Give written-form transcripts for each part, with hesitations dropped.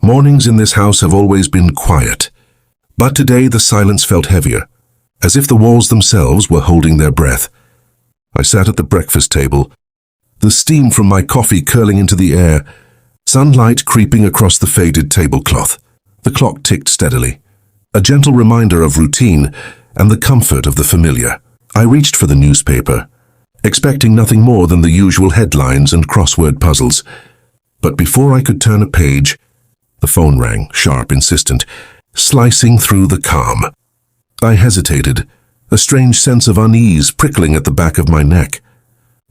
Mornings in this house have always been quiet, but today the silence felt heavier, as if the walls themselves were holding their breath. I sat at the breakfast table, the steam from my coffee curling into the air, sunlight creeping across the faded tablecloth. The clock ticked steadily, a gentle reminder of routine and the comfort of the familiar. I reached for the newspaper, expecting nothing more than the usual headlines and crossword puzzles. But before I could turn a page, the phone rang, sharp, insistent, slicing through the calm. I hesitated, a strange sense of unease prickling at the back of my neck.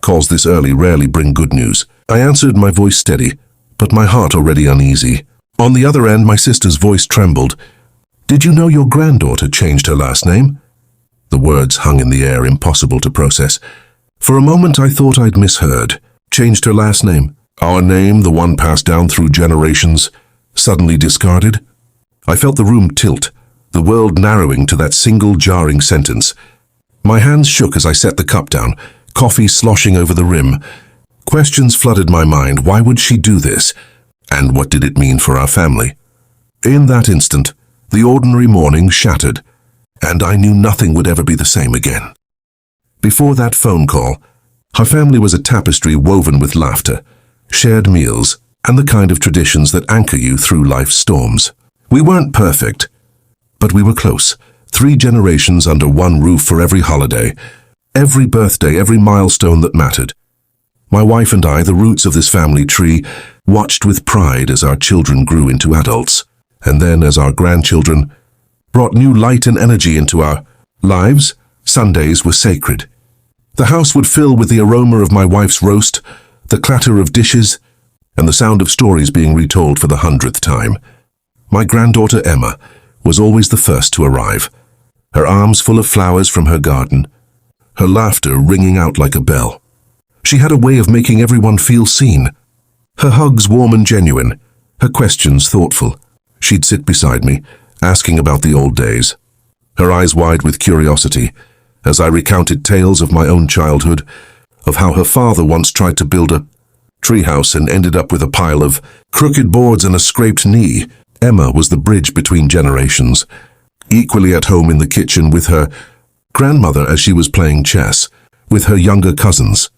Calls this early rarely bring good news. I answered, my voice steady, but my heart already uneasy. On the other end, my sister's voice trembled. "Did you know your granddaughter changed her last name?" The words hung in the air, impossible to process. For a moment I thought I'd misheard. Changed her last name? Our name, the one passed down through generations, suddenly discarded? I felt the room tilt, the world narrowing to that single jarring sentence. My hands shook as I set the cup down, coffee sloshing over the rim. Questions flooded my mind. Why would she do this? And what did it mean for our family? In that instant, the ordinary morning shattered, and I knew nothing would ever be the same again. Before that phone call, our family was a tapestry woven with laughter, shared meals, and the kind of traditions that anchor you through life's storms. We weren't perfect, but we were close. 3 generations under one roof for every holiday, every birthday, every milestone that mattered. My wife and I, the roots of this family tree, watched with pride as our children grew into adults, and then as our grandchildren brought new light and energy into our lives. Sundays were sacred. The house would fill with the aroma of my wife's roast, the clatter of dishes, and the sound of stories being retold for the 100th time. My granddaughter Emma was always the first to arrive, her arms full of flowers from her garden, her laughter ringing out like a bell. She had a way of making everyone feel seen, her hugs warm and genuine, her questions thoughtful. She'd sit beside me, asking about the old days, her eyes wide with curiosity, as I recounted tales of my own childhood, of how her father once tried to build a treehouse and ended up with a pile of crooked boards and a scraped knee. Emma was the bridge between generations, equally at home in the kitchen with her grandmother as she was playing chess, with her younger cousins.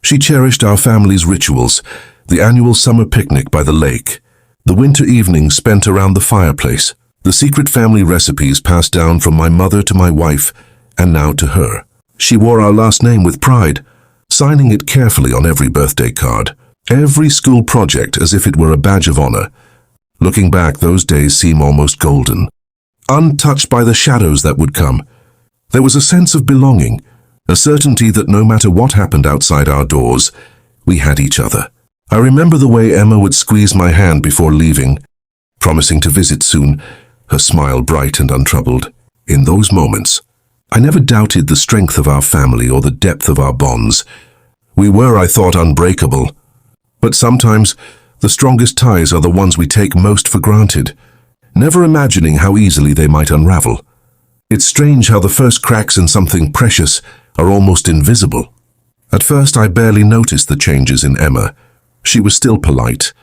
She cherished our family's rituals, the annual summer picnic by the lake, the winter evenings spent around the fireplace, the secret family recipes passed down from my mother to my wife, and now to her. She wore our last name with pride, signing it carefully on every birthday card, every school project as if it were a badge of honor. Looking back, those days seem almost golden, untouched by the shadows that would come. There was a sense of belonging, a certainty that no matter what happened outside our doors, we had each other. I remember the way Emma would squeeze my hand before leaving, promising to visit soon, her smile bright and untroubled. In those moments, I never doubted the strength of our family or the depth of our bonds. We were, I thought, unbreakable. But sometimes, the strongest ties are the ones we take most for granted, never imagining how easily they might unravel. It's strange how the first cracks in something precious are almost invisible. At first, I barely noticed the changes in Emma. She was still polite,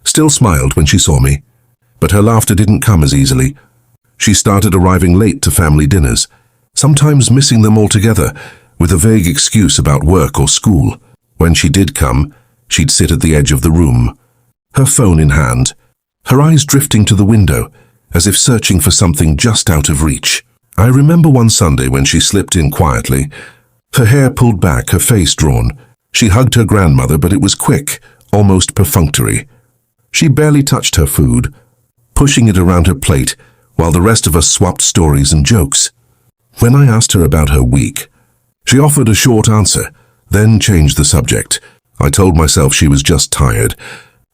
still smiled when she saw me, but her laughter didn't come as easily. She started arriving late to family dinners, sometimes missing them altogether, with a vague excuse about work or school. When she did come, she'd sit at the edge of the room, her phone in hand, her eyes drifting to the window, as if searching for something just out of reach. I remember one Sunday when she slipped in quietly, her hair pulled back, her face drawn. She hugged her grandmother, but it was quick, almost perfunctory. She barely touched her food, pushing it around her plate, while the rest of us swapped stories and jokes. When I asked her about her week, she offered a short answer, then changed the subject. I told myself she was just tired,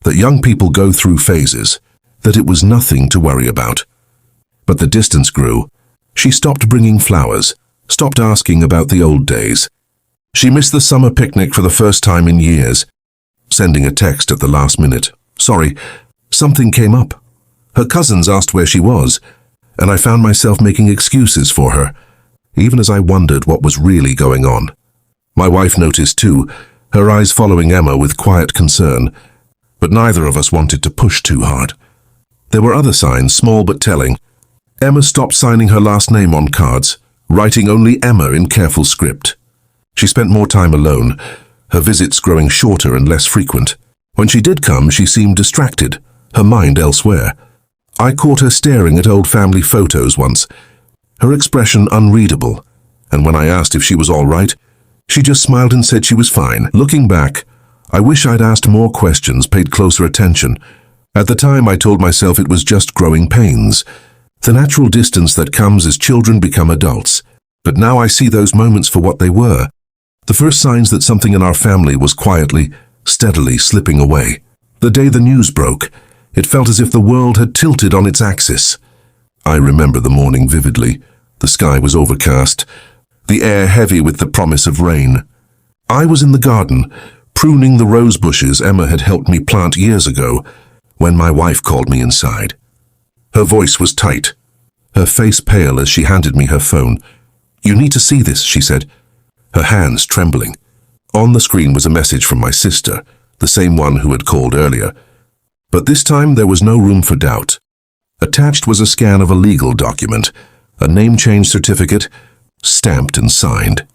that young people go through phases, that it was nothing to worry about. But the distance grew. She stopped bringing flowers, stopped asking about the old days. She missed the summer picnic for the first time in years, sending a text at the last minute. Sorry, something came up. Her cousins asked where she was, and I found myself making excuses for her, even as I wondered what was really going on. My wife noticed too, her eyes following Emma with quiet concern, but neither of us wanted to push too hard. There were other signs, small but telling. Emma stopped signing her last name on cards, writing only Emma in careful script. She spent more time alone, her visits growing shorter and less frequent. When she did come, she seemed distracted, her mind elsewhere. I caught her staring at old family photos once, her expression unreadable, and when I asked if she was all right, she just smiled and said she was fine. Looking back, I wish I'd asked more questions, paid closer attention. At the time, I told myself it was just growing pains, the natural distance that comes as children become adults. But now I see those moments for what they were, the first signs that something in our family was quietly, steadily slipping away. The day the news broke, it felt as if the world had tilted on its axis. I remember the morning vividly. The sky was overcast, the air heavy with the promise of rain. I was in the garden, pruning the rose bushes Emma had helped me plant years ago, when my wife called me inside. Her voice was tight, her face pale as she handed me her phone. "You need to see this," she said, her hands trembling. On the screen was a message from my sister, the same one who had called earlier. But this time there was no room for doubt. Attached was a scan of a legal document, a name change certificate, stamped and signed.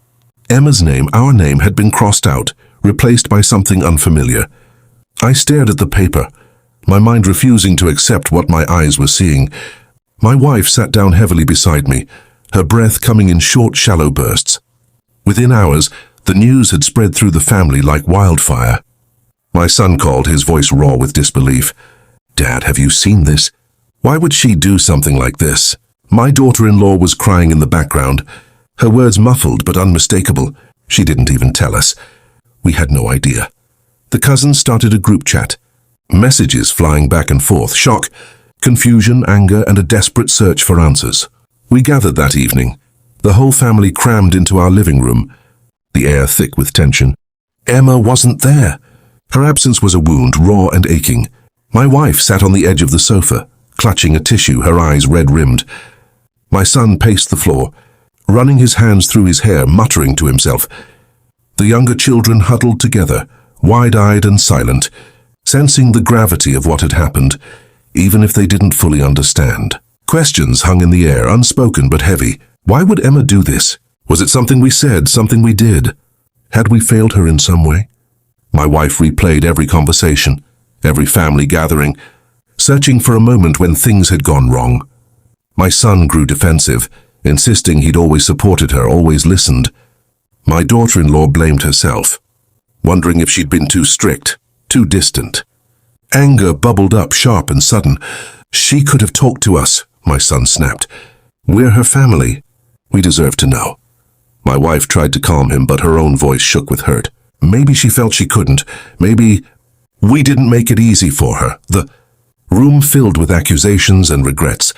Emma's name, our name, had been crossed out, replaced by something unfamiliar. I stared at the paper, my mind refusing to accept what my eyes were seeing. My wife sat down heavily beside me, her breath coming in short, shallow bursts. Within hours, the news had spread through the family like wildfire. My son called, his voice raw with disbelief. "Dad, have you seen this? Why would she do something like this?" My daughter-in-law was crying in the background, her words muffled but unmistakable. She didn't even tell us. We had no idea. The cousins started a group chat. Messages flying back and forth, shock, confusion, anger, and a desperate search for answers. We gathered that evening, the whole family crammed into our living room, the air thick with tension. Emma wasn't there. Her absence was a wound, raw and aching. My wife sat on the edge of the sofa, clutching a tissue, her eyes red-rimmed. My son paced the floor, running his hands through his hair, muttering to himself. The younger children huddled together, wide-eyed and silent, sensing the gravity of what had happened, even if they didn't fully understand. Questions hung in the air, unspoken but heavy. Why would Emma do this? Was it something we said, something we did? Had we failed her in some way? My wife replayed every conversation, every family gathering, searching for a moment when things had gone wrong. My son grew defensive, insisting he'd always supported her, always listened. My daughter-in-law blamed herself, wondering if she'd been too strict, too distant. Anger bubbled up, sharp and sudden. "She could have talked to us," my son snapped. "We're her family. We deserve to know." My wife tried to calm him, but her own voice shook with hurt. Maybe she felt she couldn't. Maybe we didn't make it easy for her. The room filled with accusations and regrets,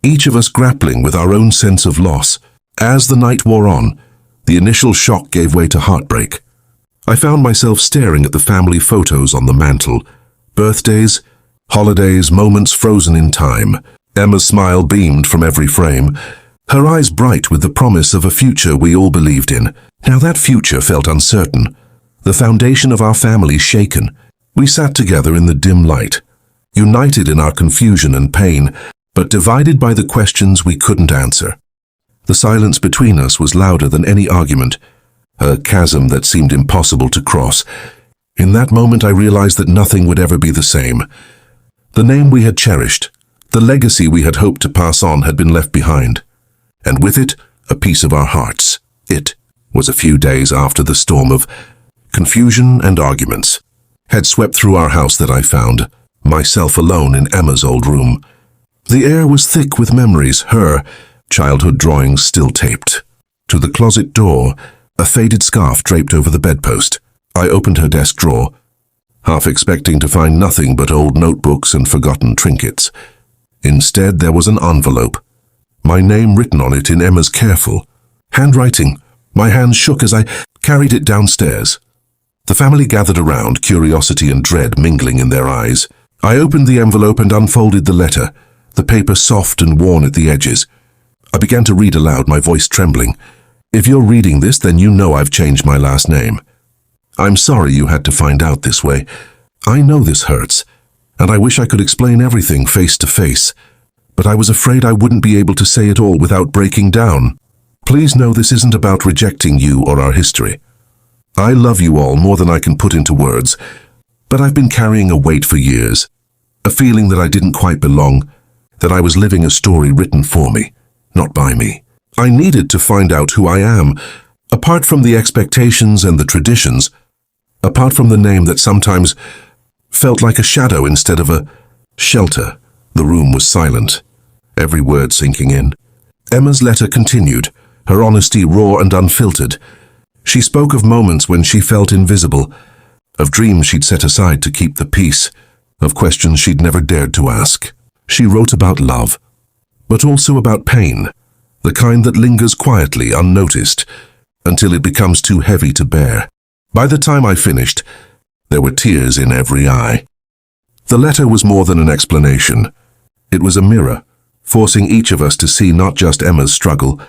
each of us grappling with our own sense of loss. As the night wore on, the initial shock gave way to heartbreak. I found myself staring at the family photos on the mantel. Birthdays, holidays, moments frozen in time. Emma's smile beamed from every frame, her eyes bright with the promise of a future we all believed in. Now that future felt uncertain, the foundation of our family shaken. We sat together in the dim light, united in our confusion and pain, but divided by the questions we couldn't answer. The silence between us was louder than any argument, a chasm that seemed impossible to cross. In that moment I realized that nothing would ever be the same. The name we had cherished, the legacy we had hoped to pass on had been left behind, and with it, a piece of our hearts. It was a few days after the storm of confusion and arguments had swept through our house that I found myself alone in Emma's old room. The air was thick with memories, her childhood drawings still taped. To the closet door, a faded scarf draped over the bedpost. I opened her desk drawer, half expecting to find nothing but old notebooks and forgotten trinkets. Instead, there was an envelope, my name written on it in Emma's careful handwriting. My hands shook as I carried it downstairs. The family gathered around, curiosity and dread mingling in their eyes. I opened the envelope and unfolded the letter, the paper soft and worn at the edges. I began to read aloud, my voice trembling. "If you're reading this, then you know I've changed my last name. I'm sorry you had to find out this way. I know this hurts, and I wish I could explain everything face to face, but I was afraid I wouldn't be able to say it all without breaking down. Please know this isn't about rejecting you or our history. I love you all more than I can put into words, but I've been carrying a weight for years, a feeling that I didn't quite belong, that I was living a story written for me, not by me. I needed to find out who I am, apart from the expectations and the traditions, apart from the name that sometimes felt like a shadow instead of a shelter. The room was silent, every word sinking in. Emma's letter continued, her honesty raw and unfiltered. She spoke of moments when she felt invisible, of dreams she'd set aside to keep the peace, of questions she'd never dared to ask. She wrote about love, but also about pain, the kind that lingers quietly, unnoticed, until it becomes too heavy to bear. By the time I finished, there were tears in every eye. The letter was more than an explanation. It was a mirror, forcing each of us to see not just Emma's struggle,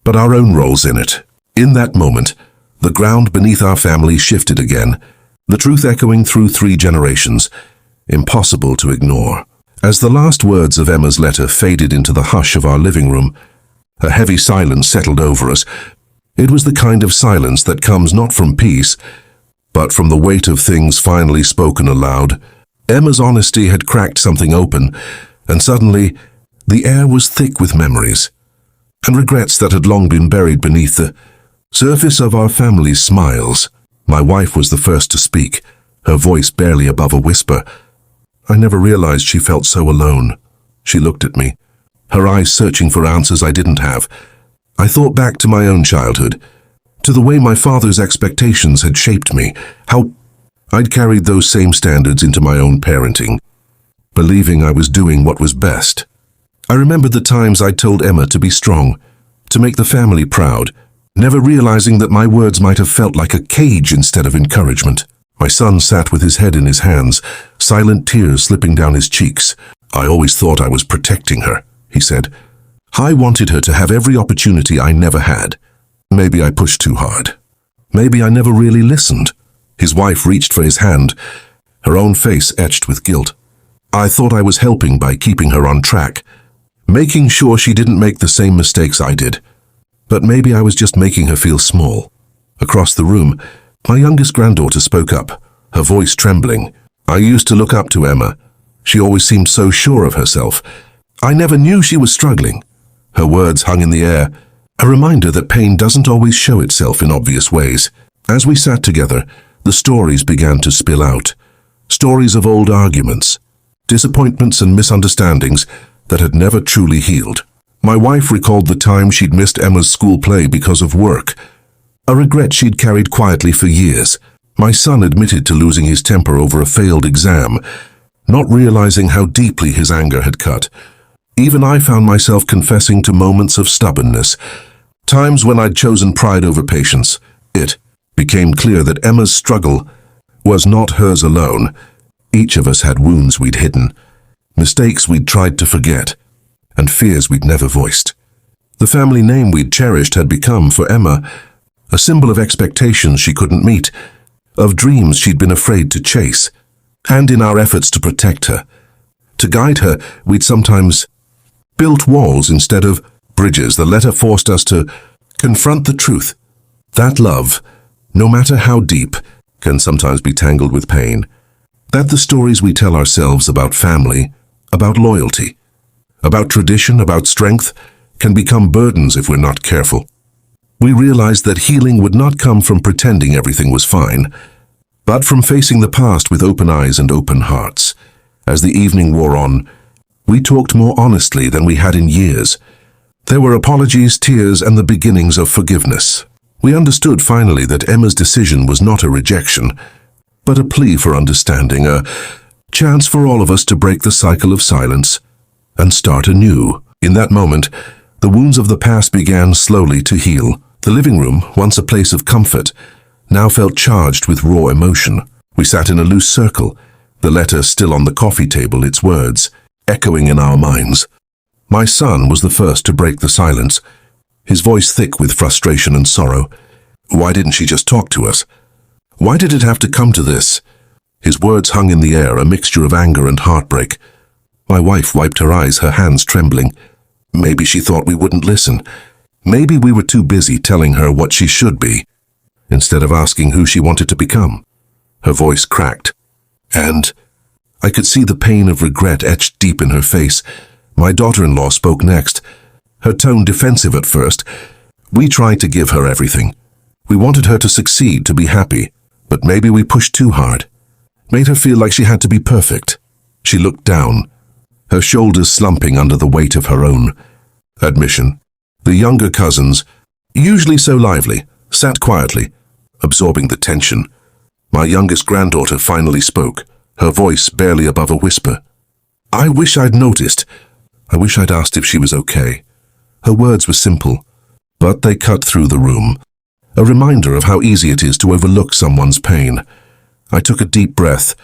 but our own roles in it. In that moment, the ground beneath our family shifted again, the truth echoing through 3 generations, impossible to ignore. As the last words of Emma's letter faded into the hush of our living room, a heavy silence settled over us. It was the kind of silence that comes not from peace, but from the weight of things finally spoken aloud. Emma's honesty had cracked something open, and suddenly the air was thick with memories and regrets that had long been buried beneath the surface of our family's smiles. My wife was the first to speak, her voice barely above a whisper. I never realized she felt so alone. She looked at me, her eyes searching for answers I didn't have. I thought back to my own childhood, to the way my father's expectations had shaped me, how I'd carried those same standards into my own parenting, believing I was doing what was best. I remembered the times I'd told Emma to be strong, to make the family proud, never realizing that my words might have felt like a cage instead of encouragement. My son sat with his head in his hands, silent tears slipping down his cheeks. I always thought I was protecting her, he said. I wanted her to have every opportunity I never had. Maybe I pushed too hard. Maybe I never really listened. His wife reached for his hand, her own face etched with guilt. I thought I was helping by keeping her on track, making sure she didn't make the same mistakes I did. But maybe I was just making her feel small. Across the room, my youngest granddaughter spoke up, her voice trembling. I used to look up to Emma. She always seemed so sure of herself. I never knew she was struggling. Her words hung in the air, a reminder that pain doesn't always show itself in obvious ways. As we sat together, the stories began to spill out. Stories of old arguments, disappointments and misunderstandings that had never truly healed. My wife recalled the time she'd missed Emma's school play because of work, a regret she'd carried quietly for years. My son admitted to losing his temper over a failed exam, not realizing how deeply his anger had cut. Even I found myself confessing to moments of stubbornness, times when I'd chosen pride over patience. It became clear that Emma's struggle was not hers alone. Each of us had wounds we'd hidden, mistakes we'd tried to forget, and fears we'd never voiced. The family name we'd cherished had become, for Emma, a symbol of expectations she couldn't meet, of dreams she'd been afraid to chase. And in our efforts to protect her, to guide her, we'd sometimes built walls instead of bridges. The letter forced us to confront the truth. That love, no matter how deep, can sometimes be tangled with pain. That the stories we tell ourselves about family, about loyalty, about tradition, about strength, can become burdens if we're not careful. We realized that healing would not come from pretending everything was fine, but from facing the past with open eyes and open hearts. As the evening wore on, we talked more honestly than we had in years. There were apologies, tears, and the beginnings of forgiveness. We understood finally that Emma's decision was not a rejection, but a plea for understanding, a chance for all of us to break the cycle of silence and start anew. In that moment, the wounds of the past began slowly to heal. The living room, once a place of comfort, now felt charged with raw emotion. We sat in a loose circle, the letter still on the coffee table, its words echoing in our minds. My son was the first to break the silence, his voice thick with frustration and sorrow. Why didn't she just talk to us? Why did it have to come to this? His words hung in the air, a mixture of anger and heartbreak. My wife wiped her eyes, her hands trembling. Maybe she thought we wouldn't listen. Maybe we were too busy telling her what she should be, instead of asking who she wanted to become. Her voice cracked, and I could see the pain of regret etched deep in her face. My daughter-in-law spoke next, her tone defensive at first. We tried to give her everything. We wanted her to succeed, to be happy, but maybe we pushed too hard, made her feel like she had to be perfect. She looked down, her shoulders slumping under the weight of her own admission. The younger cousins, usually so lively, sat quietly, absorbing the tension. My youngest granddaughter finally spoke, her voice barely above a whisper. I wish I'd noticed. I wish I'd asked if she was okay. Her words were simple, but they cut through the room. A reminder of how easy it is to overlook someone's pain. I took a deep breath,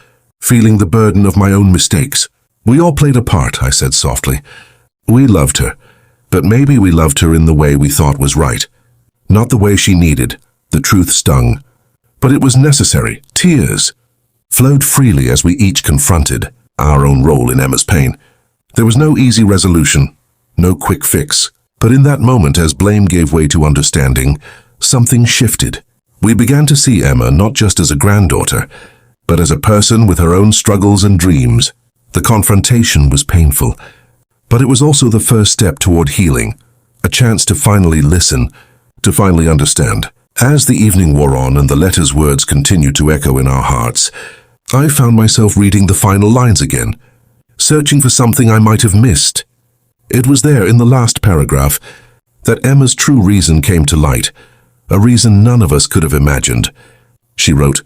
feeling the burden of my own mistakes. We all played a part, I said softly. We loved her, but maybe we loved her in the way we thought was right. Not the way she needed. The truth stung. But it was necessary. Tears flowed freely as we each confronted our own role in Emma's pain. There was no easy resolution, no quick fix. But in that moment, as blame gave way to understanding, something shifted. We began to see Emma not just as a granddaughter, but as a person with her own struggles and dreams. The confrontation was painful, but it was also the first step toward healing, a chance to finally listen, to finally understand. As the evening wore on and the letter's words continued to echo in our hearts, I found myself reading the final lines again, searching for something I might have missed. It was there in the last paragraph that Emma's true reason came to light, a reason none of us could have imagined. She wrote,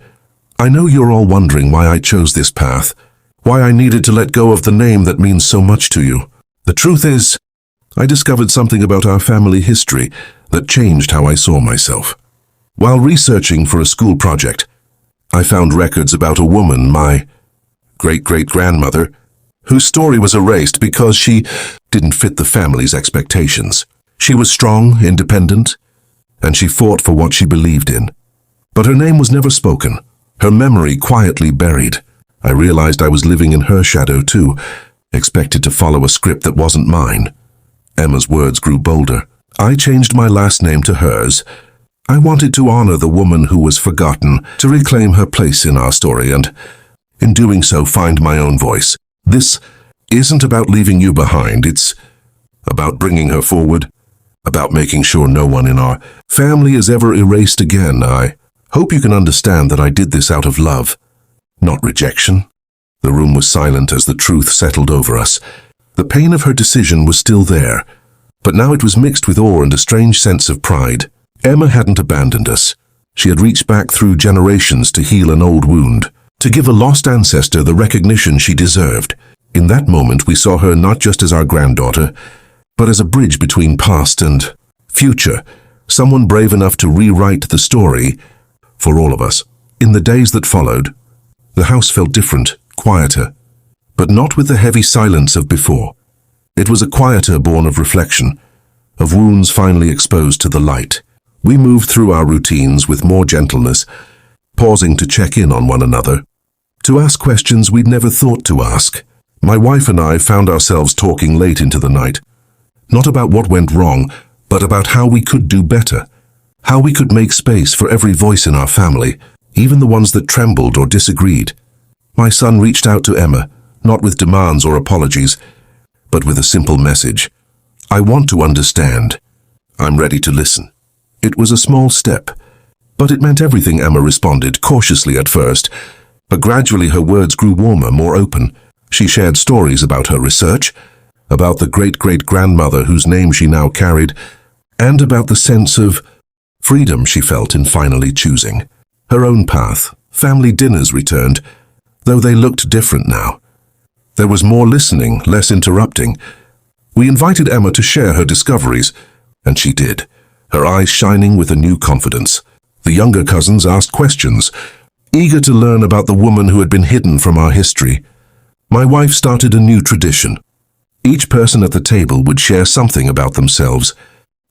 I know you're all wondering why I chose this path, why I needed to let go of the name that means so much to you. The truth is, I discovered something about our family history that changed how I saw myself. While researching for a school project, I found records about a woman, my great-great-grandmother, whose story was erased because she didn't fit the family's expectations. She was strong, independent, and she fought for what she believed in. But her name was never spoken, her memory quietly buried. I realized I was living in her shadow too, expected to follow a script that wasn't mine. Emma's words grew bolder. I changed my last name to hers. I wanted to honor the woman who was forgotten, to reclaim her place in our story, and in doing so find my own voice. This isn't about leaving you behind, it's about bringing her forward, about making sure no one in our family is ever erased again. I hope you can understand that I did this out of love, not rejection. The room was silent as the truth settled over us. The pain of her decision was still there, but now it was mixed with awe and a strange sense of pride. Emma hadn't abandoned us. She had reached back through generations to heal an old wound, to give a lost ancestor the recognition she deserved. In that moment, we saw her not just as our granddaughter, but as a bridge between past and future, someone brave enough to rewrite the story for all of us. In the days that followed, the house felt different, quieter, but not with the heavy silence of before. It was a quieter born of reflection, of wounds finally exposed to the light. We moved through our routines with more gentleness, pausing to check in on one another, to ask questions we'd never thought to ask. My wife and I found ourselves talking late into the night, not about what went wrong, but about how we could do better, how we could make space for every voice in our family, even the ones that trembled or disagreed. My son reached out to Emma, not with demands or apologies, but with a simple message. I want to understand. I'm ready to listen. It was a small step, but it meant everything. Emma responded, cautiously at first, but gradually her words grew warmer, more open. She shared stories about her research, about the great-great-grandmother whose name she now carried, and about the sense of freedom she felt in finally choosing her own path. Family dinners returned, though they looked different now. There was more listening, less interrupting. We invited Emma to share her discoveries, and she did, her eyes shining with a new confidence. The younger cousins asked questions, eager to learn about the woman who had been hidden from our history. My wife started a new tradition. Each person at the table would share something about themselves.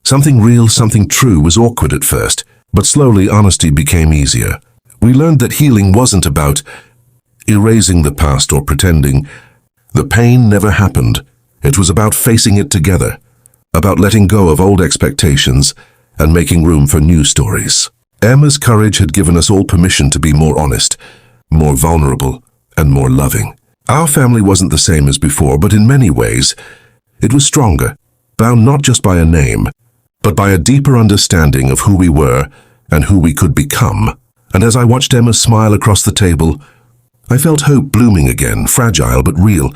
Something real, something true was awkward at first, but slowly honesty became easier. We learned that healing wasn't about erasing the past or pretending. The pain never happened. It was about facing it together, about letting go of old expectations and making room for new stories. Emma's courage had given us all permission to be more honest, more vulnerable, and more loving. Our family wasn't the same as before, but in many ways, it was stronger, bound not just by a name, but by a deeper understanding of who we were and who we could become. And as I watched Emma smile across the table, I felt hope blooming again, fragile but real,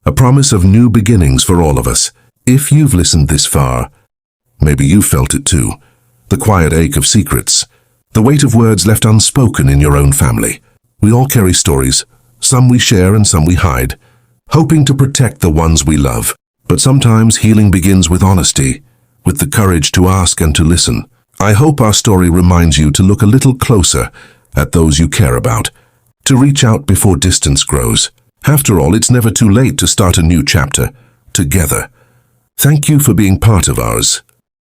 a promise of new beginnings for all of us. If you've listened this far, maybe you've felt it too, the quiet ache of secrets, the weight of words left unspoken in your own family. We all carry stories, some we share and some we hide, hoping to protect the ones we love. But sometimes healing begins with honesty, with the courage to ask and to listen. I hope our story reminds you to look a little closer at those you care about, to reach out before distance grows. After all, it's never too late to start a new chapter, together. Thank you for being part of ours.